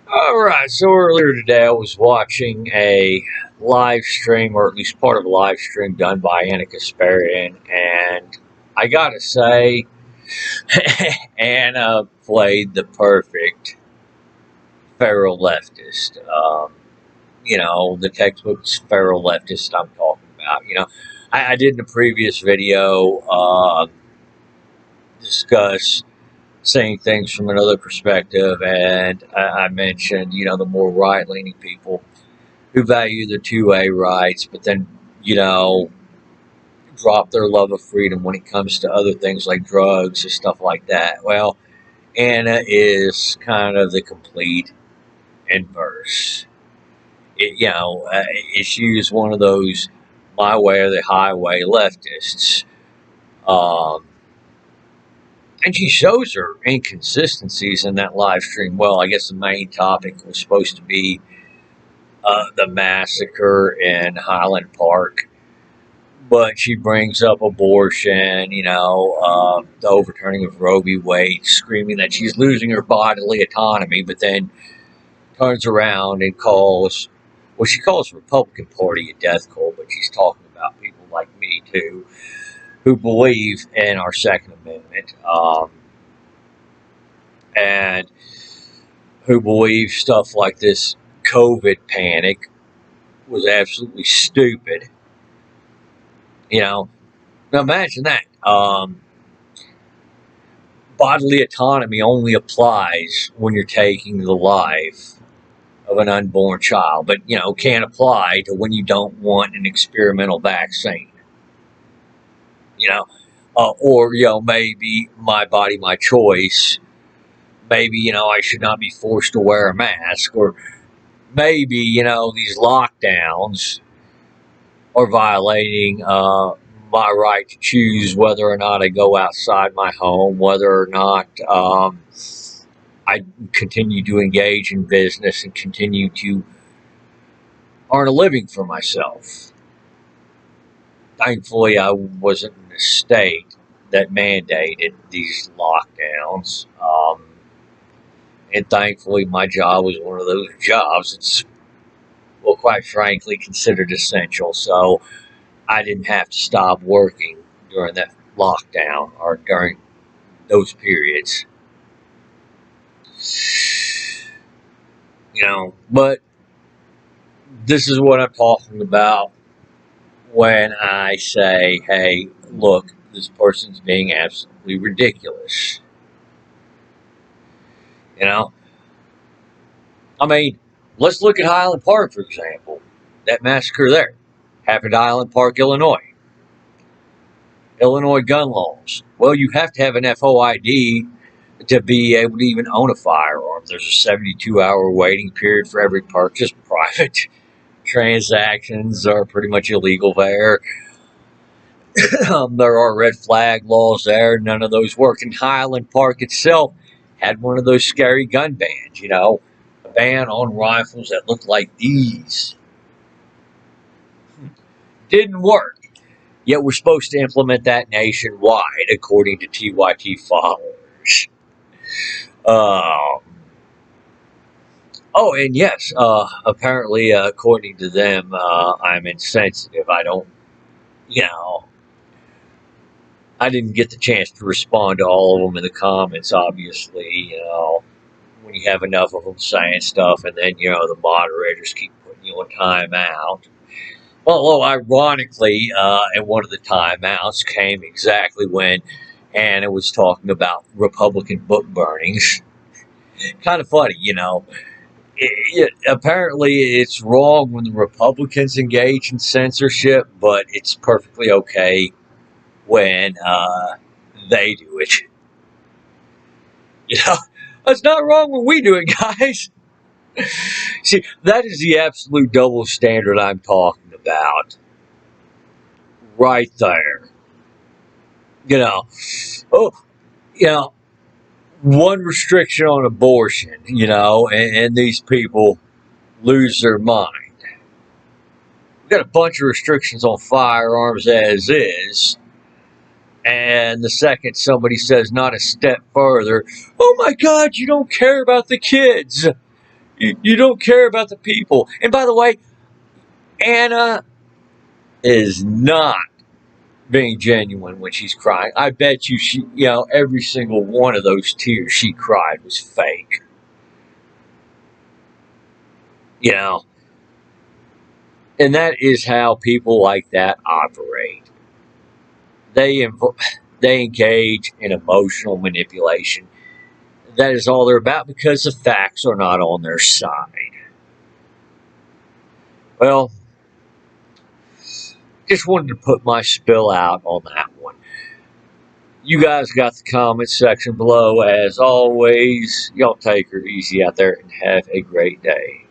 Alright, so earlier today I was watching a live stream, or at least part of a live stream done by Anna Kasparian, and I gotta say, Anna played the perfect feral leftist. The textbook feral leftist I'm talking about. I did in a previous video discuss seeing things from another perspective, and I mentioned, the more right leaning people who value the 2A rights, but then, you know, drop their love of freedom when it comes to other things like drugs and stuff like that. Well, Anna is kind of the complete inverse. She is one of those my way or the highway leftists. Um, and she shows her inconsistencies in that live stream. Well, I guess the main topic was supposed to be the massacre in Highland Park, but she brings up abortion, the overturning of Roe v. Wade, screaming that she's losing her bodily autonomy, but then turns around and she calls the Republican Party a death cult, but she's talking about people like me too, who believe in our Second Amendment, and who believe stuff like this COVID panic was absolutely stupid. Now imagine that. Bodily autonomy only applies when you're taking the life of an unborn child, but can't apply to when you don't want an experimental vaccine. Or maybe my body, my choice. Maybe I should not be forced to wear a mask, or maybe these lockdowns are violating my right to choose whether or not I go outside my home, whether or not I continue to engage in business and continue to earn a living for myself. Thankfully, I wasn't in a state that mandated these lockdowns. And thankfully, my job was one of those jobs that's, well, quite frankly, considered essential. So I didn't have to stop working during that lockdown or during those periods. But this is what I'm talking about when I say, hey, look, this person's being absolutely ridiculous. I mean, let's look at Highland Park, for example. That massacre there happened in Highland Park, Illinois. Illinois gun laws. Well, you have to have an FOID to be able to even own a firearm. There's a 72-hour waiting period for every purchase. Private transactions are pretty much illegal there. There are red flag laws there. None of those work. And Highland Park itself had one of those scary gun bans, a ban on rifles that looked like these. Didn't work. Yet we're supposed to implement that nationwide, according to TYT followers. And yes, apparently, according to them, I'm insensitive. I didn't get the chance to respond to all of them in the comments, obviously, when you have enough of them saying stuff, and then, the moderators keep putting you on timeout. Although, ironically, in one of the timeouts came exactly when Anna was talking about Republican book burnings. Kind of funny, apparently, it's wrong when the Republicans engage in censorship, but it's perfectly okay when they do it. That's not wrong when we do it, guys. See, that is the absolute double standard I'm talking about. Right there. One restriction on abortion, and these people lose their mind. We've got a bunch of restrictions on firearms as is. And the second somebody says not a step further, oh my God, you don't care about the kids. You don't care about the people. And by the way, Anna is not being genuine when she's crying. I bet you every single one of those tears she cried was fake. You know, and that is how people like that operate. They they engage in emotional manipulation. That is all they're about because the facts are not on their side. Well, just wanted to put my spill out on that one. You guys got the comment section below. As always, y'all take her easy out there and have a great day.